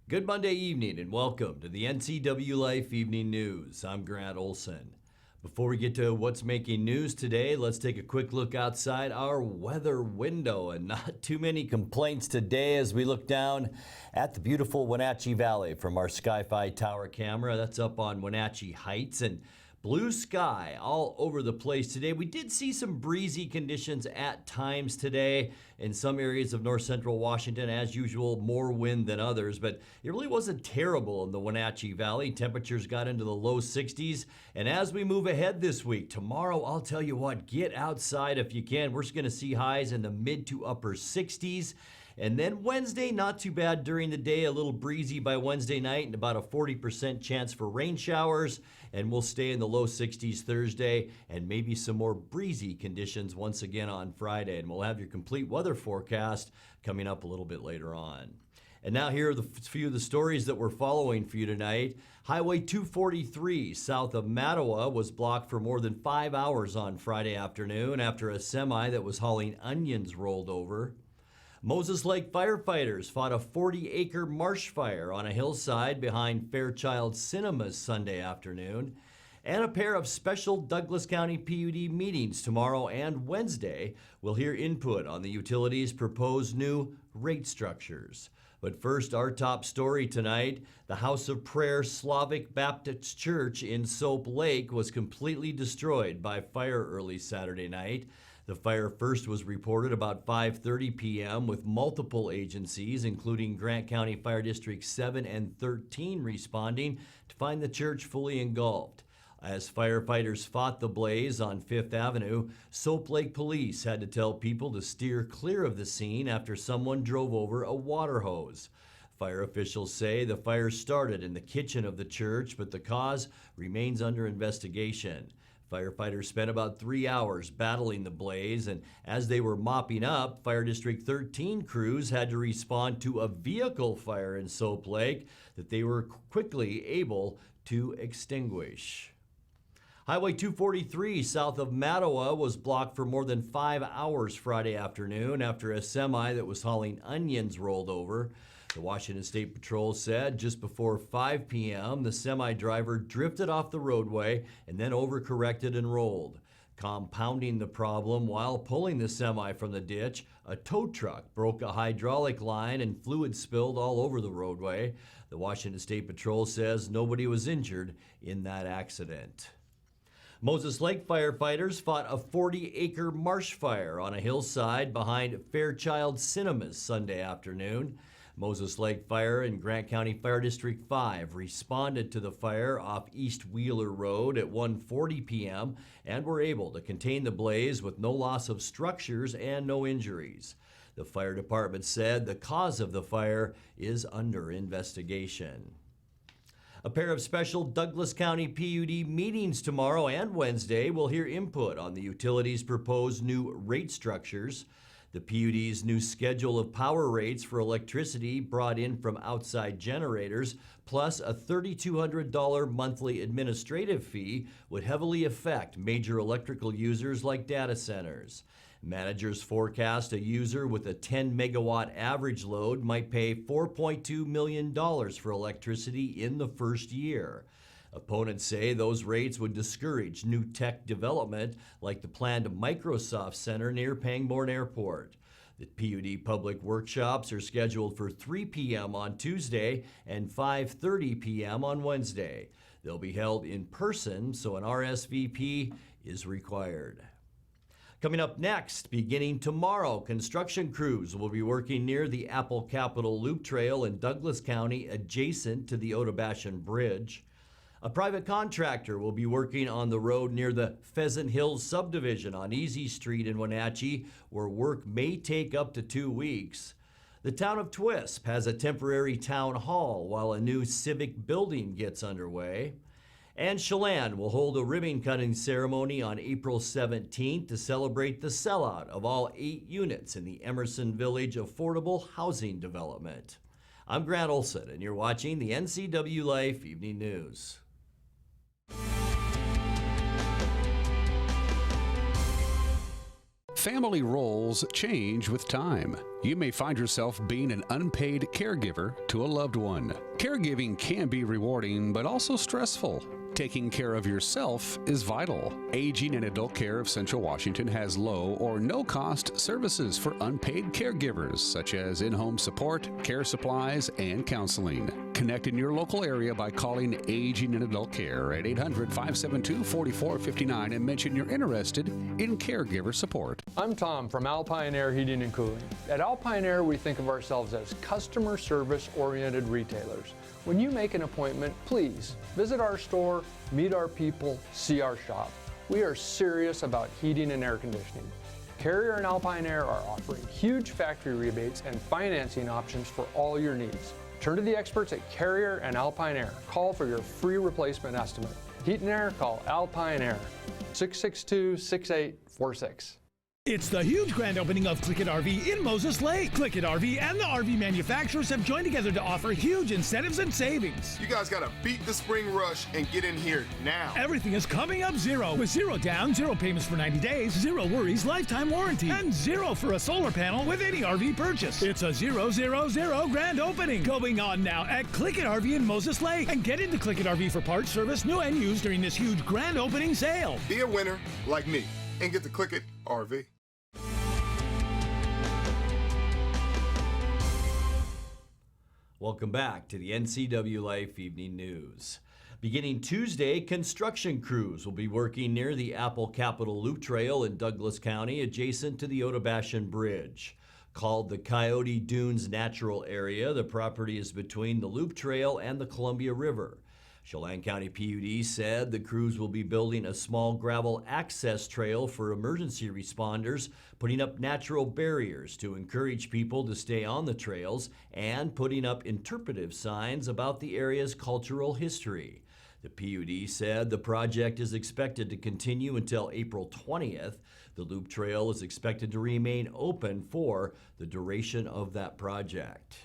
Good Monday evening and welcome to the NCWLIFE Evening News. I'm Grant Olson. Before we get to what's making news today, let's take a quick look outside our weather window. And not too many complaints today as we look down at the beautiful Wenatchee Valley from our Sky-Fi Tower camera. That's up on Wenatchee Heights, and blue sky all over the place today. We did see some breezy conditions at times today in some areas of north central Washington. As usual, more wind than others, but it really wasn't terrible in the Wenatchee Valley. Temperatures got into the low 60s. And as we move ahead this week, tomorrow, I'll tell you what, get outside if you can. We're going to see highs in the mid to upper 60s. And then Wednesday, not too bad during the day, a little breezy by Wednesday night and about a 40% chance for rain showers. And we'll stay in the low 60s Thursday and maybe some more breezy conditions once again on Friday. And we'll have your complete weather forecast coming up a little bit later on. And now here are the few of the stories that we're following for you tonight. Highway 243 south of Mattawa was blocked for more than 5 hours on Friday afternoon after a semi that was hauling onions rolled over. Moses Lake firefighters fought a 40-acre marsh fire on a hillside behind Fairchild Cinemas Sunday afternoon. And a pair of special Douglas County PUD meetings tomorrow and Wednesday will hear input on the utilities' proposed new rate structures. But first, our top story tonight, the House of Prayer Slavic Baptist Church in Soap Lake was completely destroyed by fire early Saturday night. The fire first was reported about 5:30 p.m. with multiple agencies, including Grant County Fire District 7 and 13, responding to find the church fully engulfed. As firefighters fought the blaze on 5th Avenue, Soap Lake Police had to tell people to steer clear of the scene after someone drove over a water hose. Fire officials say the fire started in the kitchen of the church, but the cause remains under investigation. Firefighters spent about 3 hours battling the blaze, and as they were mopping up, Fire District 13 crews had to respond to a vehicle fire in Soap Lake that they were quickly able to extinguish. Highway 243 south of Mattawa was blocked for more than 5 hours Friday afternoon after a semi that was hauling onions rolled over. The Washington State Patrol said just before 5 p.m., the semi-driver drifted off the roadway and then overcorrected and rolled. Compounding the problem while pulling the semi from the ditch, a tow truck broke a hydraulic line and fluid spilled all over the roadway. The Washington State Patrol says nobody was injured in that accident. Moses Lake firefighters fought a 40-acre marsh fire on a hillside behind Fairchild Cinemas Sunday afternoon. Moses Lake Fire and Grant County Fire District 5 responded to the fire off East Wheeler Road at 1:40 p.m. and were able to contain the blaze with no loss of structures and no injuries. The fire department said the cause of the fire is under investigation. A pair of special Douglas County PUD meetings tomorrow and Wednesday will hear input on the utilities' proposed new rate structures. The PUD's new schedule of power rates for electricity brought in from outside generators, plus a $3,200 monthly administrative fee, would heavily affect major electrical users like data centers. Managers forecast a user with a 10 megawatt average load might pay $4.2 million for electricity in the first year. Opponents say those rates would discourage new tech development like the planned Microsoft Center near Pangbourne Airport. The PUD public workshops are scheduled for 3 p.m. on Tuesday and 5:30 p.m. on Wednesday. They'll be held in person, so an RSVP is required. Coming up next, beginning tomorrow, construction crews will be working near the Apple Capitol Loop Trail in Douglas County adjacent to the Otobashan Bridge. A private contractor will be working on the road near the Pheasant Hills subdivision on Easy Street in Wenatchee, where work may take up to 2 weeks. The town of Twisp has a temporary town hall while a new civic building gets underway. And Chelan will hold a ribbon cutting ceremony on April 17th to celebrate the sellout of all 8 units in the Emerson Village Affordable Housing Development. I'm Grant Olson, and you're watching the NCWLIFE Evening News. Family roles change with time. You may find yourself being an unpaid caregiver to a loved one. Caregiving can be rewarding, but also stressful. Taking care of yourself is vital. Aging and Adult Care of Central Washington has low or no cost services for unpaid caregivers, such as in-home support, care supplies, and counseling. Connect in your local area by calling Aging and Adult Care at 800-572-4459 and mention you're interested in caregiver support. I'm Tom from Alpine Air Heating and Cooling. At Alpine Air, we think of ourselves as customer service-oriented retailers. When you make an appointment, please visit our store, meet our people, see our shop. We are serious about heating and air conditioning. Carrier and Alpine Air are offering huge factory rebates and financing options for all your needs. Turn to the experts at Carrier and Alpine Air. Call for your free replacement estimate. Heat and air, call Alpine Air, 662-6846. It's the huge grand opening of Click It RV in Moses Lake. Click It RV and the RV manufacturers have joined together to offer huge incentives and savings. You guys gotta beat the spring rush and get in here now. Everything is coming up zero, with zero down, zero payments for 90 days, zero worries, lifetime warranty, and zero for a solar panel with any RV purchase. It's a 000 grand opening going on now at Click It RV in Moses Lake. And get into Click It RV for parts, service, new and used during this huge grand opening sale. Be a winner like me and get the Click It RV. Welcome back to the NCWLIFE Evening News. Beginning Tuesday, construction crews will be working near the Apple Capitol Loop Trail in Douglas County, adjacent to the Otobashan Bridge. Called the Coyote Dunes Natural Area, the property is between the Loop Trail and the Columbia River. Chelan County PUD said the crews will be building a small gravel access trail for emergency responders, putting up natural barriers to encourage people to stay on the trails, and putting up interpretive signs about the area's cultural history. The PUD said the project is expected to continue until April 20th. The Loop Trail is expected to remain open for the duration of that project.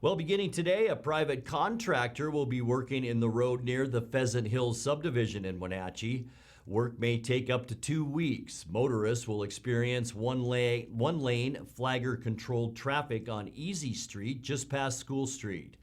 Well, beginning today, a private contractor will be working in the road near the Pheasant Hills subdivision in Wenatchee. Work may take up to 2 weeks. Motorists will experience one lane flagger-controlled traffic on Easy Street just past School Street.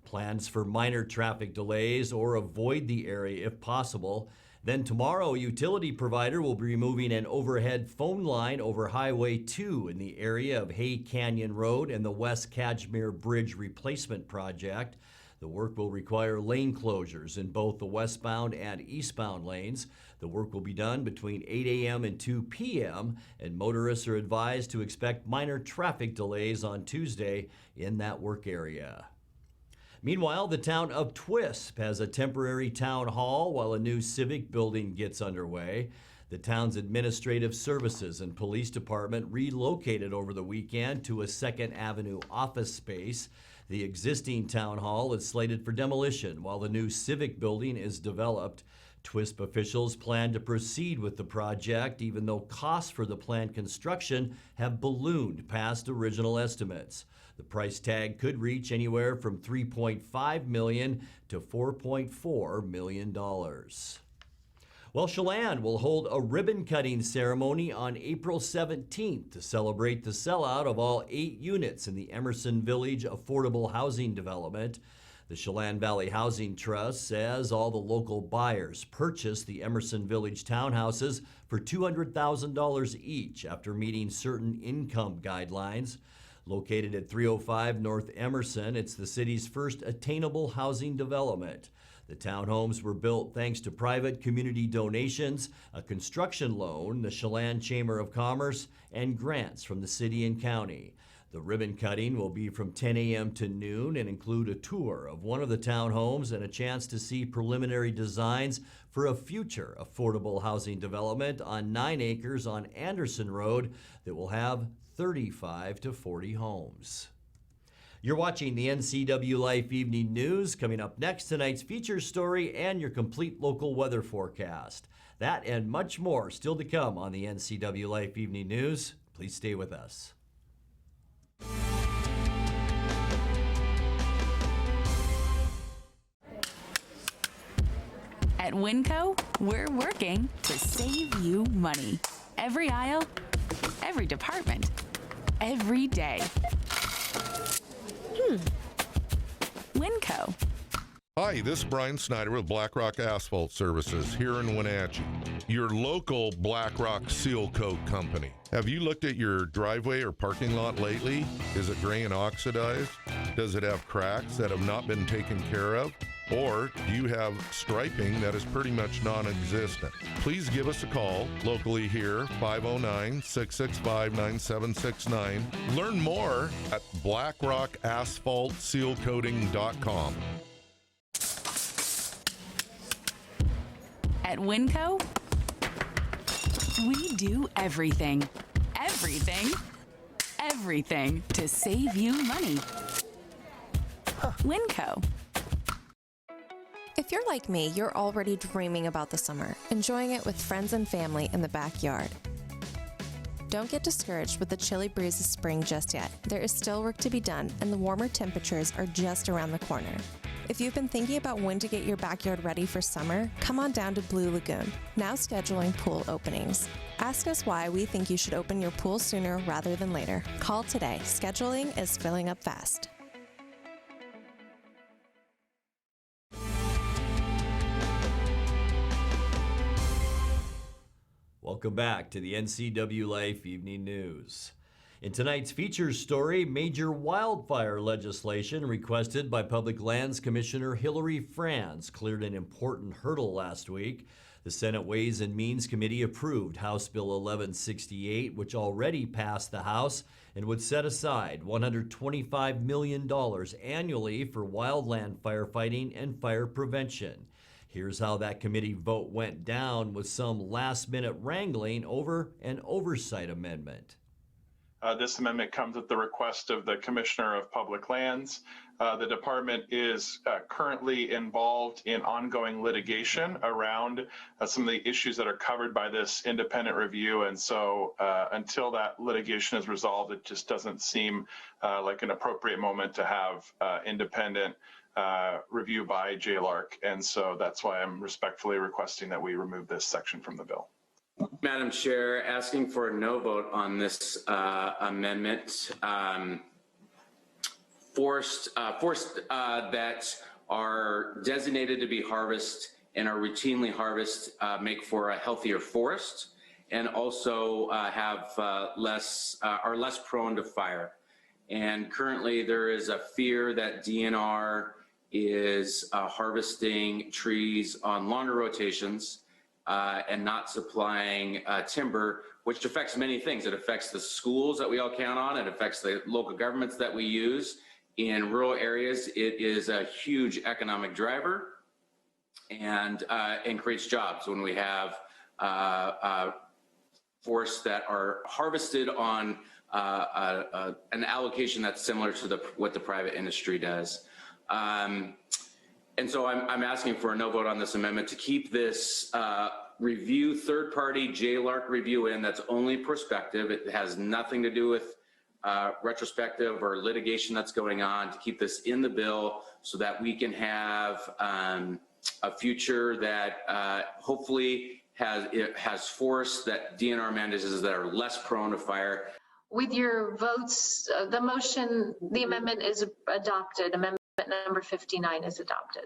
Plans for minor traffic delays or avoid the area if possible. Then tomorrow, a utility provider will be removing an overhead phone line over Highway 2 in the area of Hay Canyon Road and the West Cashmere Bridge replacement project. The work will require lane closures in both the westbound and eastbound lanes. The work will be done between 8 a.m. and 2 p.m., and motorists are advised to expect minor traffic delays on Tuesday in that work area. Meanwhile, the town of Twisp has a temporary town hall while a new civic building gets underway. The town's administrative services and police department relocated over the weekend to a 2nd Avenue office space. The existing town hall is slated for demolition while the new civic building is developed. Twisp officials plan to proceed with the project even though costs for the planned construction have ballooned past original estimates. The price tag could reach anywhere from $3.5 million to $4.4 million. Well, Chelan will hold a ribbon-cutting ceremony on April 17th to celebrate the sellout of all 8 units in the Emerson Village Affordable Housing Development. The Chelan Valley Housing Trust says all the local buyers purchased the Emerson Village townhouses for $200,000 each after meeting certain income guidelines. Located at 305 North Emerson, it's the city's first attainable housing development. The townhomes were built thanks to private community donations, a construction loan, the Chelan Chamber of Commerce, and grants from the city and county. The ribbon cutting will be from 10 a.m. to noon and include a tour of one of the townhomes and a chance to see preliminary designs for a future affordable housing development on 9 acres on Anderson Road that will have 35 to 40 homes. You're watching the NCWLIFE Evening News. Coming up next, tonight's feature story and your complete local weather forecast. That and much more still to come on the NCWLIFE Evening News. Please stay with us. At Winco, we're working to save you money. Every aisle, every department, every day. Winco. Hi, this is Brian Snyder with Black Rock Asphalt Services here in Wenatchee, your local Black Rock seal coat company. Have you looked at your driveway or parking lot lately? Is it gray and oxidized? Does it have cracks that have not been taken care of? Or do you have striping that is pretty much non-existent? Please give us a call locally here, 509-665-9769. Learn more at blackrockasphaltsealcoating.com. At Winco, we do everything, everything to save you money. Winco. If you're like me, you're already dreaming about the summer, enjoying it with friends and family in the backyard. Don't get discouraged with the chilly breeze of spring just yet. There is still work to be done, and the warmer temperatures are just around the corner. If you've been thinking about when to get your backyard ready for summer, come on down to Blue Lagoon, now scheduling pool openings. Ask us why we think you should open your pool sooner rather than later. Call today. Scheduling is filling up fast. Welcome back to the NCWLIFE Evening News. In tonight's features story, major wildfire legislation requested by Public Lands Commissioner Hillary Franz cleared an important hurdle last week. The Senate Ways and Means Committee approved House Bill 1168, which already passed the House and would set aside $125 million annually for wildland firefighting and fire prevention. Here's how that committee vote went down with some last-minute wrangling over an oversight amendment. This amendment comes at the request of the Commissioner of Public Lands. The department is currently involved in ongoing litigation around some of the issues that are covered by this independent review. And so until that litigation is resolved, it just doesn't seem like an appropriate moment to have independent review by JLARC. And so that's why I'm respectfully requesting that we remove this section from the bill. Madam Chair, asking for a no vote on this amendment. Forests that are designated to be harvested and are routinely harvested make for a healthier forest, and also are less prone to fire. And currently there is a fear that DNR is harvesting trees on longer rotations and not supplying timber, which affects many things. It affects the schools that we all count on. It affects the local governments that we use. In rural areas, it is a huge economic driver and creates jobs when we have forests that are harvested on an allocation that's similar to what the private industry does. And so I'm asking for a no vote on this amendment to keep this review, third-party JLARC review in. That's only prospective. It has nothing to do with retrospective or litigation that's going on, to keep this in the bill so that we can have a future that hopefully has forests that DNR manages that are less prone to fire. With your votes, the amendment is adopted. Amendment number 59 is adopted.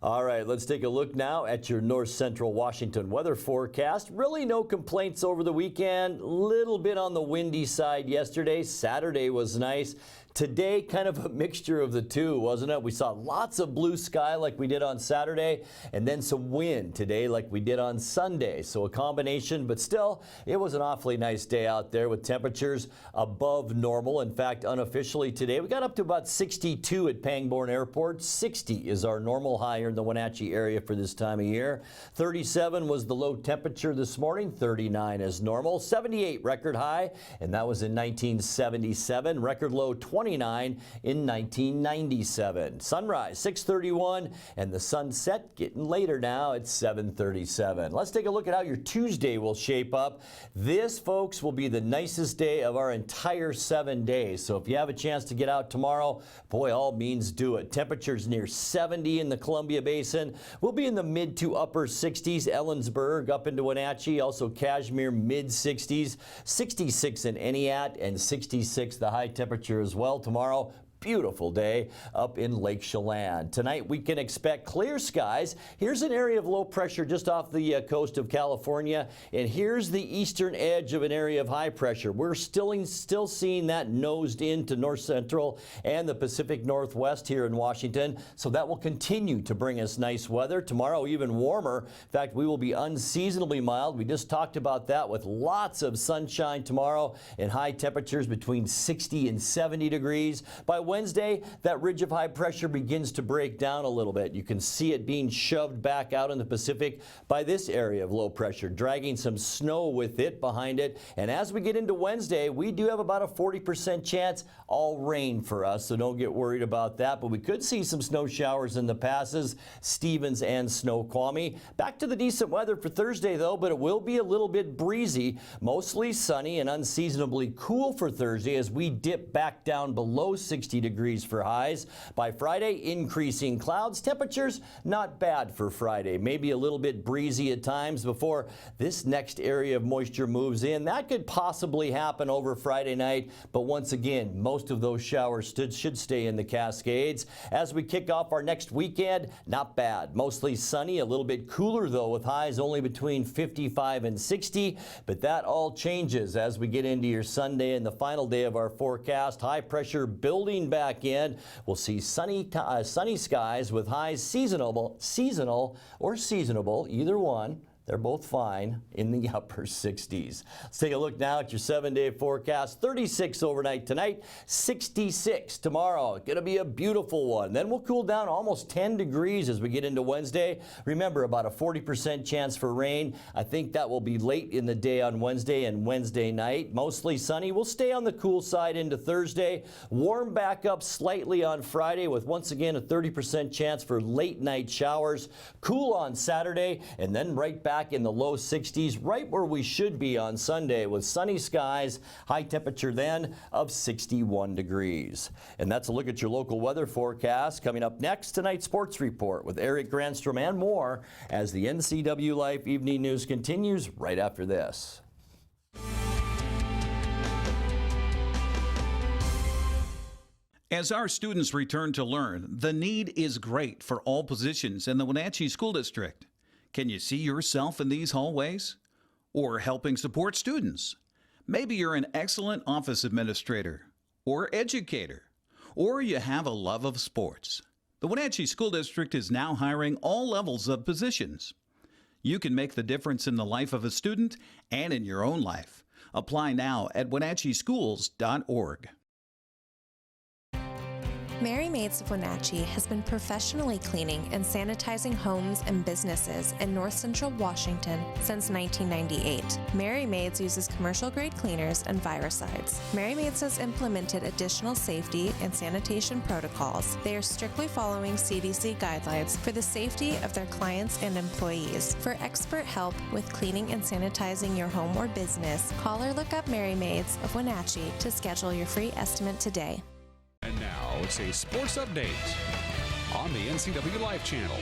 All right, let's take a look now at your north central Washington weather forecast. Really no complaints over the weekend. Little bit on the windy side yesterday. Saturday was nice. Today, kind of a mixture of the two, wasn't it? We saw lots of blue sky like we did on Saturday, and then some wind today like we did on Sunday. So a combination, but still, it was an awfully nice day out there with temperatures above normal. In fact, unofficially today, we got up to about 62 at Pangbourne Airport. 60 is our normal high here in the Wenatchee area for this time of year. 37 was the low temperature this morning. 39 is normal. 78 record high, and that was in 1977. Record low 20 29 in 1997. Sunrise 6:31 and the sunset getting later now at 7:37. Let's take a look at how your Tuesday will shape up. This, folks, will be the nicest day of our entire 7 days. So if you have a chance to get out tomorrow, boy, all means do it. Temperatures near 70 in the Columbia Basin. We'll be in the mid to upper 60s. Ellensburg up into Wenatchee, also Kashmir mid 60s, 66 in Entiat, and 66 the high temperature as well tomorrow. Beautiful day up in Lake Chelan. Tonight we can expect clear skies. Here's an area of low pressure just off the coast of California, and here's the eastern edge of an area of high pressure. We're still seeing that nosed into north central and the Pacific Northwest here in Washington, so that will continue to bring us nice weather. Tomorrow even warmer. In fact, we will be unseasonably mild. We just talked about that with lots of sunshine tomorrow and high temperatures between 60 and 70 degrees. By Wednesday, that ridge of high pressure begins to break down a little bit. You can see it being shoved back out in the Pacific by this area of low pressure, dragging some snow with it behind it. And as we get into Wednesday, we do have about a 40% chance all rain for us, so don't get worried about that. But we could see some snow showers in the passes, Stevens and Snoqualmie. Back to the decent weather for Thursday, though, but it will be a little bit breezy, mostly sunny and unseasonably cool for Thursday as we dip back down below 60 degrees for highs. By Friday, increasing clouds. Temperatures not bad for Friday. Maybe a little bit breezy at times before this next area of moisture moves in. That could possibly happen over Friday night, but once again, most of those showers should stay in the Cascades. As we kick off our next weekend, not bad. Mostly sunny, a little bit cooler though, with highs only between 55 and 60, but that all changes as we get into your Sunday and the final day of our forecast. High pressure building back in. We'll see sunny skies with highs seasonal or seasonable, either one. They're both fine in the upper 60s. Let's take a look now at your 7-day forecast. 36 overnight tonight, 66 tomorrow. Going to be a beautiful one. Then we'll cool down almost 10 degrees as we get into Wednesday. Remember, about a 40% chance for rain. I think that will be late in the day on Wednesday and Wednesday night. Mostly sunny. We'll stay on the cool side into Thursday. Warm back up slightly on Friday with once again a 30% chance for late night showers. Cool on Saturday and then right back in the low 60s, right where we should be on Sunday with sunny skies, high temperature then of 61 degrees. And that's a look at your local weather forecast. Coming up next, tonight's sports report with Eric Granstrom and more as the NCWLIFE Evening News continues right after this. As our students return to learn, the need is great for all positions in the Wenatchee School District. Can you see yourself in these hallways? Or helping support students? Maybe you're an excellent office administrator or educator, or you have a love of sports. The Wenatchee School District is now hiring all levels of positions. You can make the difference in the life of a student and in your own life. Apply now at wenatcheeschools.org. Mary Maids of Wenatchee has been professionally cleaning and sanitizing homes and businesses in north central Washington since 1998. Mary Maids uses commercial-grade cleaners and viricides. Mary Maids has implemented additional safety and sanitation protocols. They are strictly following CDC guidelines for the safety of their clients and employees. For expert help with cleaning and sanitizing your home or business, call or look up Mary Maids of Wenatchee to schedule your free estimate today. And now it's a sports update on the NCWLIFE channel.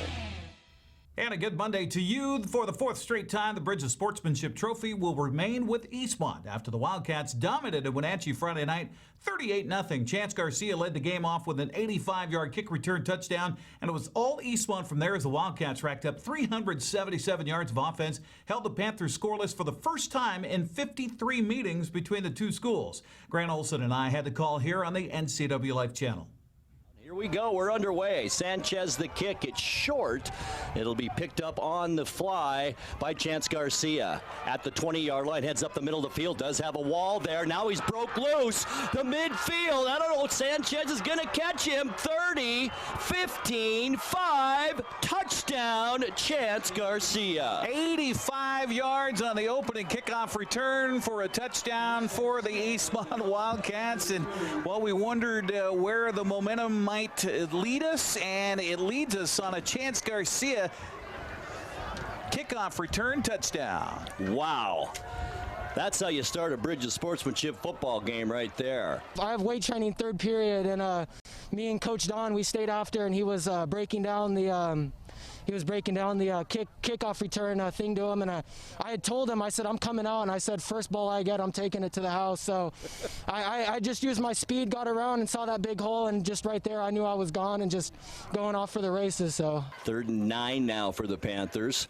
And a good Monday to you. For the fourth straight time, the Bridge of Sportsmanship Trophy will remain with Eastmont after the Wildcats dominated Wenatchee Friday night 38-0. Chance Garcia led the game off with an 85-yard kick return touchdown, and it was all Eastmont from there as the Wildcats racked up 377 yards of offense, held the Panthers scoreless for the first time in 53 meetings between the two schools. Grant Olson and I had the call here on the NCWLIFE channel. Here we go. We're underway. Sanchez the kick. It's short. It'll be picked up on the fly by Chance Garcia. At the 20-yard line, heads up the middle of the field. Does have a wall there. Now he's broke loose. The midfield. I don't know. Sanchez is going to catch him. 30. 30, 15, 5, touchdown, Chance Garcia. 85 yards on the opening kickoff return for a touchdown for the Eastmont Wildcats. And while we wondered where the momentum might lead us, and it leads us on a Chance Garcia kickoff return touchdown. Wow. That's how you start a Bridge of Sportsmanship football game right there. I have weight training third period, and me and Coach Don, we stayed after, and he was breaking down the kickoff return thing to him, and I had told him, I said, I'm coming out, and I said, first ball I get, I'm taking it to the house. So I just used my speed, got around, and saw that big hole, and just right there I knew I was gone and just going off for the races. So 3rd and 9 now for the Panthers.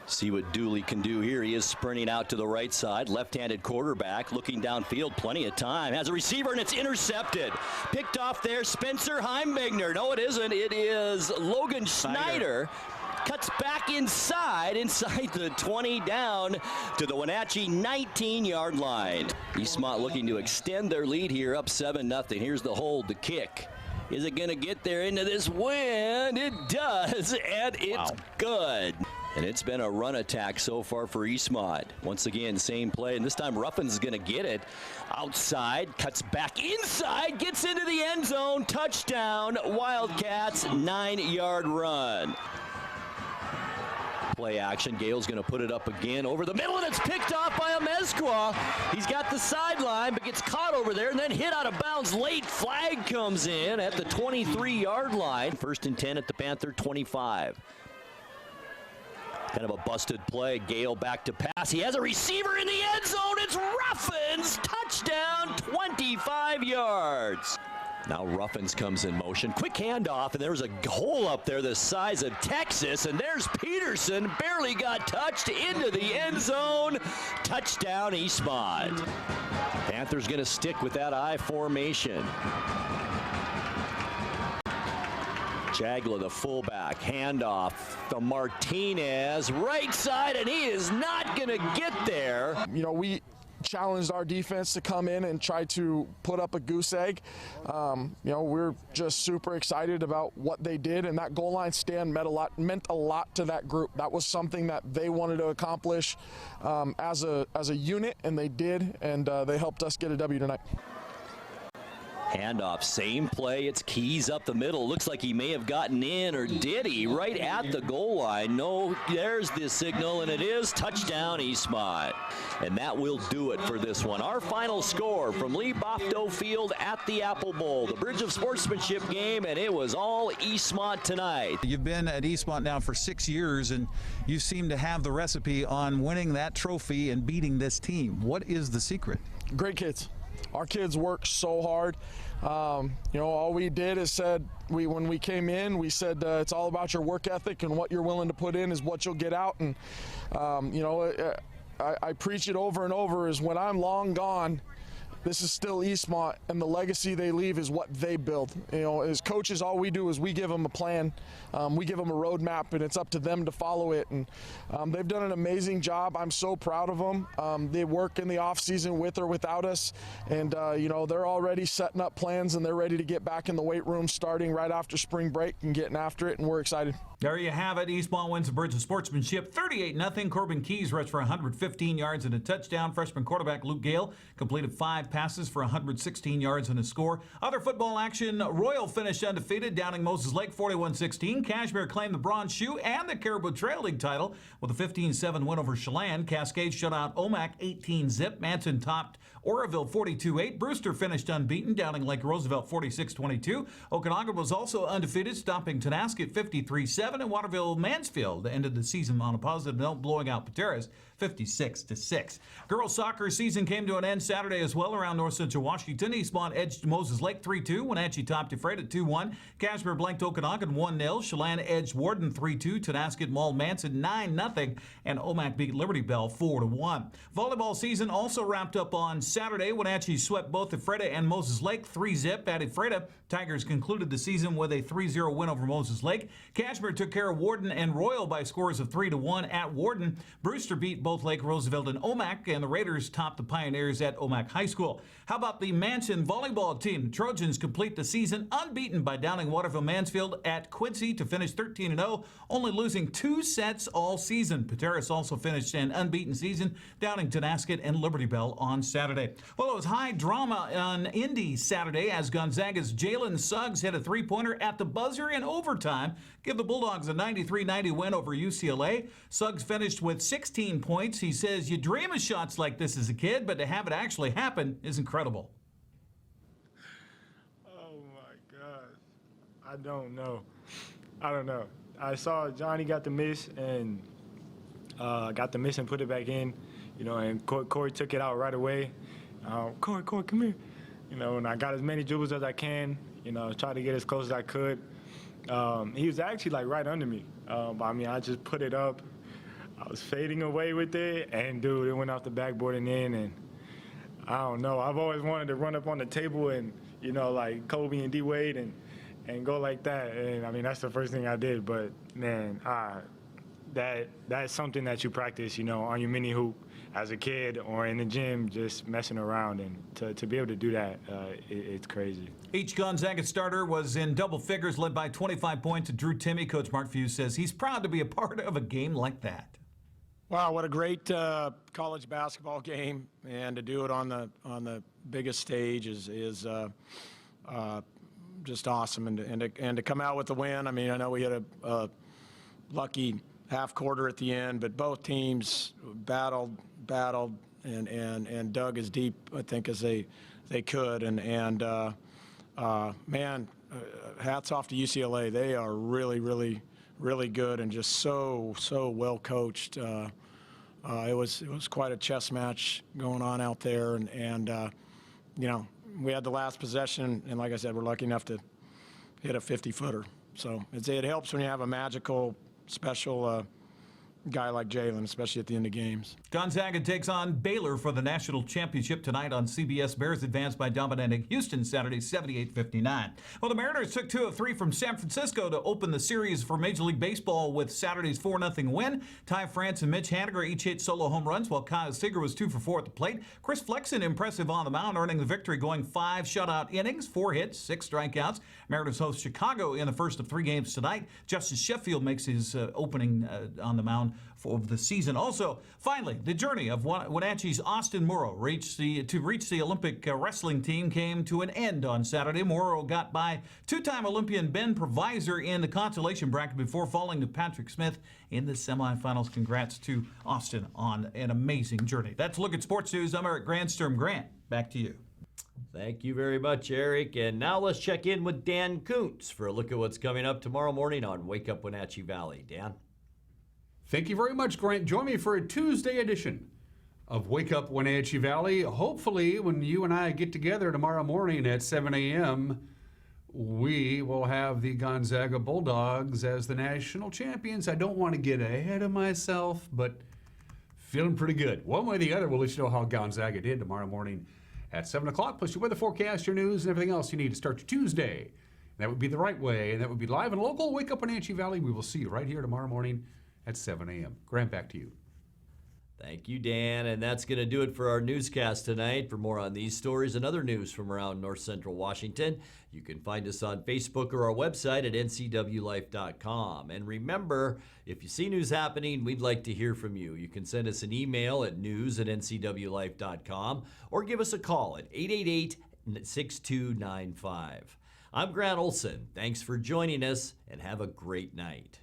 See what Dooley can do here. He is sprinting out to the right side. Left-handed quarterback looking downfield. Plenty of time. Has a receiver, and it's intercepted. Picked off there. Spencer Heimbigner. No, it isn't. It is Logan Schneider. Cuts back inside the 20 down to the Wenatchee 19-yard line. Eastmont looking to extend their lead here, up 7-0. Here's the hold, the kick. Is it going to get there into this wind? It does, and it's good. And it's been a run attack so far for Eastmont. Once again, same play, and this time Ruffins is going to get it. Outside, cuts back inside, gets into the end zone. Touchdown, Wildcats, 9-yard run. Play action. Gale's going to put it up again over the middle, and it's picked off by Amezcua. He's got the sideline, but gets caught over there and then hit out of bounds late. Flag comes in at the 23-yard line. 1st and 10 at the Panther 25. Kind of a busted play. Gale back to pass. He has a receiver in the end zone. It's Ruffins. Touchdown, 25 yards. Now Ruffins comes in motion. Quick handoff, and there's a hole up there the size of Texas, and there's Peterson. Barely got touched into the end zone. Touchdown, Eastmont. Panthers going to stick with that I formation. Jagla, the fullback, handoff to Martinez, right side, and he is not going to get there. You know, we challenged our defense to come in and try to put up a goose egg. You know, we're just super excited about what they did, and that goal line stand meant a lot to that group. That was something that they wanted to accomplish as a unit, and they did, and they helped us get a W tonight. Handoff, same play. It's Keys up the middle. Looks like he may have gotten in, or did he? Right at the goal line. No, there's the signal, and it is touchdown, Eastmont. And that will do it for this one. Our final score from Lee Bofto Field at the Apple Bowl. The Bridge of Sportsmanship game, and it was all Eastmont tonight. You've been at Eastmont now for 6 years, and you seem to have the recipe on winning that trophy and beating this team. What is the secret? Great kids. Our kids work so hard. You know, all we did is said, when we came in, we said it's all about your work ethic, and what you're willing to put in is what you'll get out. And, you know, I preach it over and over, is when I'm long gone, this is still Eastmont, and the legacy they leave is what they build. You know, as coaches, all we do is we give them a plan, we give them a roadmap, and it's up to them to follow it. And they've done an amazing job. I'm so proud of them. They work in the off season with or without us, and you know, they're already setting up plans, and they're ready to get back in the weight room starting right after spring break and getting after it, and we're excited. There you have it. Eastmont wins the Bridge of Sportsmanship 38-0. Corbin Keys rushed for 115 yards and a touchdown. Freshman quarterback Luke Gale completed 5 passes for 116 yards and a score. Other football action, Royal finished undefeated, downing Moses Lake 41-16. Cashmere claimed the Bronze Shoe and the Caribou Trail League title with a 15-7 win over Chelan. Cascade shut out Omak 18-zip. Manson topped Oroville 42-8. Brewster finished unbeaten, downing Lake Roosevelt 46-22. Okanagan was also undefeated, stopping Tenasket 53-7. And Waterville Mansfield ended the season on a positive note, blowing out Pateras 56-6. Girls soccer season came to an end Saturday as well around North Central Washington. Eastmont edged Moses Lake 3-2. Wenatchee topped Ephrata 2-1. Cashmere blanked Okanagan 1-0. Chelan edged Warden 3-2. Tenasket mauled Manson 9-0. And Omak beat Liberty Bell 4-1. Volleyball season also wrapped up on Saturday. Wenatchee swept both Ephrata and Moses Lake 3-zip. At Ephrata, Tigers concluded the season with a 3-0 win over Moses Lake. Cashmere took care of Warden and Royal by scores of 3-1 at Warden. Brewster beat both both Lake Roosevelt and Omak, and the Raiders topped the Pioneers at Omak High School. How about the Manson volleyball team? Trojans complete the season unbeaten by downing Waterville Mansfield at Quincy to finish 13-0, only losing 2 sets all season. Pateros also finished an unbeaten season, downing Tonasket and Liberty Bell on Saturday. Well, it was high drama on Indy Saturday as Gonzaga's Jalen Suggs hit a three-pointer at the buzzer in overtime, give the Bulldogs a 93-90 win over UCLA. Suggs finished with 16 points. He says, "You dream of shots like this as a kid, but to have it actually happen is incredible." Oh my God. I don't know. I saw Johnny got the miss and put it back in, and Corey took it out right away. Corey, come here. And I got as many dribbles as I can, tried to get as close as I could. He was actually right under me. I just put it up. I was fading away with it, and dude, it went off the backboard and in, and I don't know. I've always wanted to run up on the table and, like Kobe and D-Wade and go like that. And that's the first thing I did. But man, that's something that you practice, on your mini hoop as a kid or in the gym, just messing around. And to be able to do that, it's crazy. Each Gonzaga starter was in double figures, led by 25 points. Drew Timme, Coach Mark Few says he's proud to be a part of a game like that. Wow, what a great college basketball game, and to do it on the biggest stage is just awesome, and to come out with the win. I know we had a lucky half quarter at the end, but both teams battled and dug as deep, I think, as they could, and hats off to UCLA. They are really good and just so well coached. It was quite a chess match going on out there, and we had the last possession, and like I said, we're lucky enough to hit a 50-footer. So it helps when you have a magical, special guy like Jalen, especially at the end of games. Gonzaga takes on Baylor for the national championship tonight on CBS. Bears advanced by dominating Houston Saturday 78-59. Well, the Mariners took 2 of 3 from San Francisco to open the series for Major League Baseball with Saturday's 4-0 win. Ty France and Mitch Haniger each hit solo home runs, while Kyle Seager was 2 for 4 at the plate. Chris Flexen impressive on the mound, earning the victory, going 5 shutout innings, 4 hits, 6 strikeouts. Mariners host Chicago in the first of 3 games tonight. Justice Sheffield makes his opening on the mound for the season. Also, finally, the journey of Wenatchee's Austin Morrow to reach the Olympic wrestling team came to an end on Saturday. Morrow got by 2-time Olympian Ben Provisor in the consolation bracket before falling to Patrick Smith in the semifinals. Congrats to Austin on an amazing journey. That's a look at sports news. I'm Eric Grandstrom. Grant, back to you. Thank you very much, Eric. And now let's check in with Dan Kuntz for a look at what's coming up tomorrow morning on Wake Up Wenatchee Valley. Dan? Thank you very much, Grant. Join me for a Tuesday edition of Wake Up Wenatchee Valley. Hopefully, when you and I get together tomorrow morning at 7 a.m., we will have the Gonzaga Bulldogs as the national champions. I don't want to get ahead of myself, but feeling pretty good. One way or the other, we'll let you know how Gonzaga did tomorrow morning at 7 o'clock, plus your weather forecast, your news, and everything else you need to start your Tuesday. And that would be the right way, and that would be live and local. Wake Up Wenatchee Valley. We will see you right here tomorrow morning at 7 a.m. Grant, back to you. Thank you, Dan. And that's going to do it for our newscast tonight. For more on these stories and other news from around North Central Washington, you can find us on Facebook or our website at ncwlife.com. And remember, if you see news happening, we'd like to hear from you. You can send us an email at news@ncwlife.com or give us a call at 888-6295. I'm Grant Olson. Thanks for joining us, and have a great night.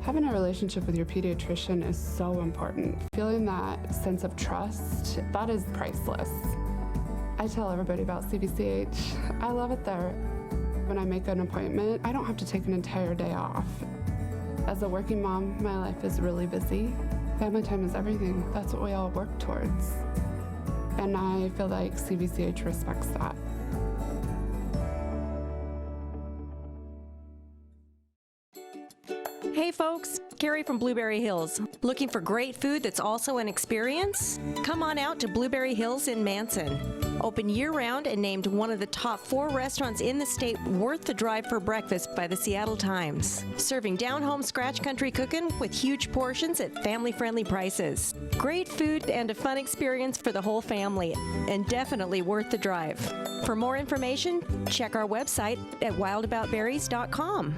Having a relationship with your pediatrician is so important. Feeling that sense of trust, that is priceless. I tell everybody about CBCH. I love it there. When I make an appointment, I don't have to take an entire day off. As a working mom, my life is really busy. Family time is everything. That's what we all work towards. And I feel like CBCH respects that. Hey folks, Carrie from Blueberry Hills. Looking for great food that's also an experience? Come on out to Blueberry Hills in Manson. Open year-round and named one of the top 4 restaurants in the state worth the drive for breakfast by the Seattle Times. Serving down-home scratch country cooking with huge portions at family-friendly prices. Great food and a fun experience for the whole family, and definitely worth the drive. For more information, check our website at wildaboutberries.com.